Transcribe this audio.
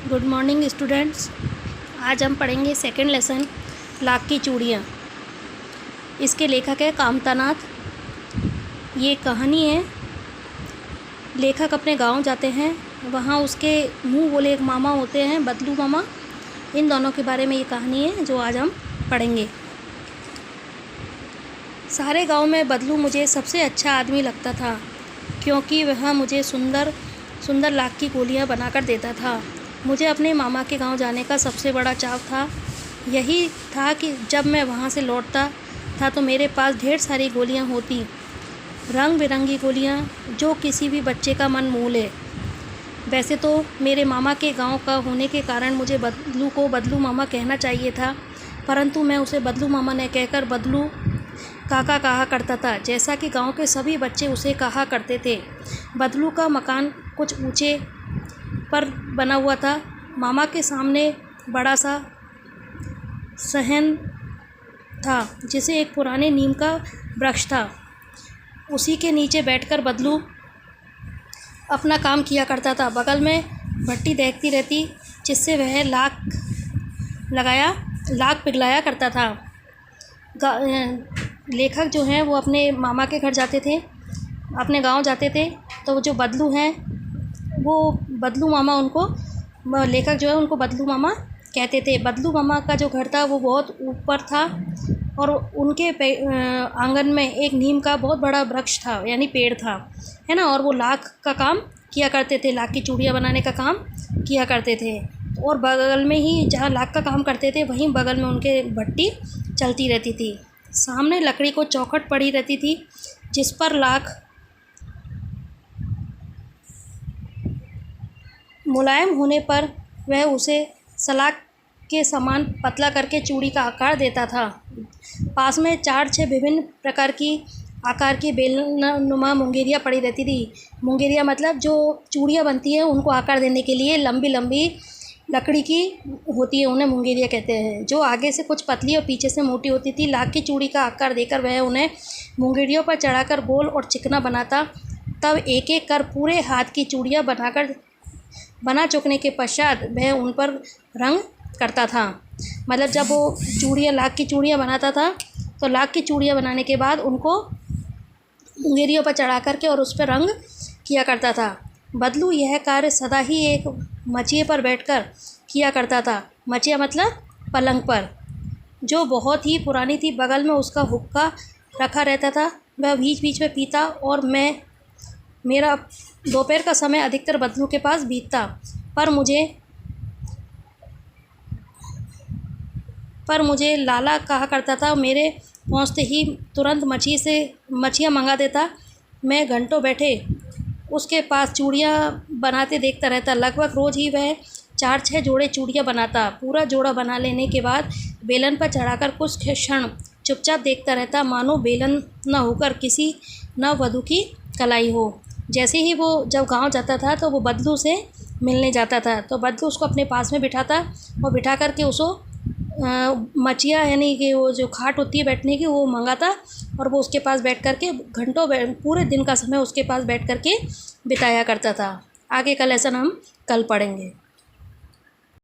Good morning students. आज हम पढ़ेंगे सेकंड लेसन लाख की चूड़ियाँ। इसके लेखक है कामतानाथ। ये कहानी है, लेखक अपने गांव जाते हैं, वहाँ उसके मुँह बोले एक मामा होते हैं, बदलू मामा। इन दोनों के बारे में ये कहानी है जो आज हम पढ़ेंगे। सारे गांव में बदलू मुझे सबसे अच्छा आदमी लगता था, क्योंकि वह मुझे सुंदर सुंदर लाख की गोलियाँ बनाकर देता था। मुझे अपने मामा के गांव जाने का सबसे बड़ा चाव था। यही था कि जब मैं वहां से लौटता था तो मेरे पास ढेर सारी गोलियां होती, रंग बिरंगी गोलियां जो किसी भी बच्चे का मन मोह ले। वैसे तो मेरे मामा के गांव का होने के कारण मुझे बदलू को बदलू मामा कहना चाहिए था, परंतु मैं उसे बदलू मामा न कहकर बदलू काका कहा करता था, जैसा कि गांव के सभी बच्चे उसे कहा करते थे। बदलू का मकान कुछ ऊंचे पर बना हुआ था। मामा के सामने बड़ा सा सहन था, जिसे एक पुराने नीम का वृक्ष था। उसी के नीचे बैठकर बदलू अपना काम किया करता था। बगल में भट्टी दहकती रहती, जिससे वह लाख पिघलाया करता था। लेखक जो हैं वो अपने मामा के घर जाते थे, अपने गांव जाते थे, तो जो बदलू हैं वो बदलू मामा, उनको लेखक जो है उनको बदलू मामा कहते थे। बदलू मामा का जो घर था वो बहुत ऊपर था और उनके आंगन में एक नीम का बहुत बड़ा वृक्ष था, यानी पेड़ था, है ना। और वो लाख का काम किया करते थे, लाख की चूड़ियाँ बनाने का काम किया करते थे। और बगल में ही जहाँ लाख का काम करते थे वहीं बगल में उनके भट्टी चलती रहती थी। सामने लकड़ी को चौखट पड़ी रहती थी, जिस पर लाख मुलायम होने पर वह उसे सलाख के समान पतला करके चूड़ी का आकार देता था। पास में 4-6 विभिन्न प्रकार की आकार की बेलनुमा मुंगेरियाँ पड़ी रहती थी। मुंगेरियाँ मतलब जो चूड़ियाँ बनती हैं उनको आकार देने के लिए लंबी लंबी लकड़ी की होती है, उन्हें मुंगेरियाँ कहते हैं, जो आगे से कुछ पतली और पीछे से मोटी होती थी। लाख की चूड़ी का आकार देकर वह उन्हें मुंगेरियों पर चढ़ाकर गोल और चिकना बनाता, तब एक एक कर पूरे हाथ की चूड़ियाँ बना चुकने के पश्चात वह उन पर रंग करता था। मतलब जब वो चूड़ियाँ लाख की चूड़ियाँ बनाता था तो लाख की चूड़ियाँ बनाने के बाद उनको मुंगेरियों पर चढ़ा करके और उस पर रंग किया करता था। बदलू यह कार्य सदा ही एक मचिए पर बैठकर किया करता था। मचिया मतलब पलंग पर, जो बहुत ही पुरानी थी। बगल में उसका हुक्का रखा रहता था, वह बीच बीच में पीता और मेरा दोपहर का समय अधिकतर बदलू के पास बीतता। पर मुझे लाला कहा करता था। मेरे पहुंचते ही तुरंत मछियाँ मंगा देता। मैं घंटों बैठे उसके पास चूड़ियाँ बनाते देखता रहता। लगभग रोज़ ही वह 4-6 जोड़े चूड़ियाँ बनाता। पूरा जोड़ा बना लेने के बाद बेलन पर चढ़ाकर कुछ क्षण चुपचाप देखता रहता, मानो बेलन न होकर किसी नववधू की कलाई हो। जैसे ही वो जब गांव जाता था तो वो बदलू से मिलने जाता था, तो बदलू उसको अपने पास में बिठाता और बिठा करके उसको मचिया यानी कि वो जो खाट होती है बैठने की वो मंगाता, और वो उसके पास बैठ करके घंटों पूरे दिन का समय उसके पास बैठ करके बिताया करता था। आगे का लेसन हम कल पढ़ेंगे।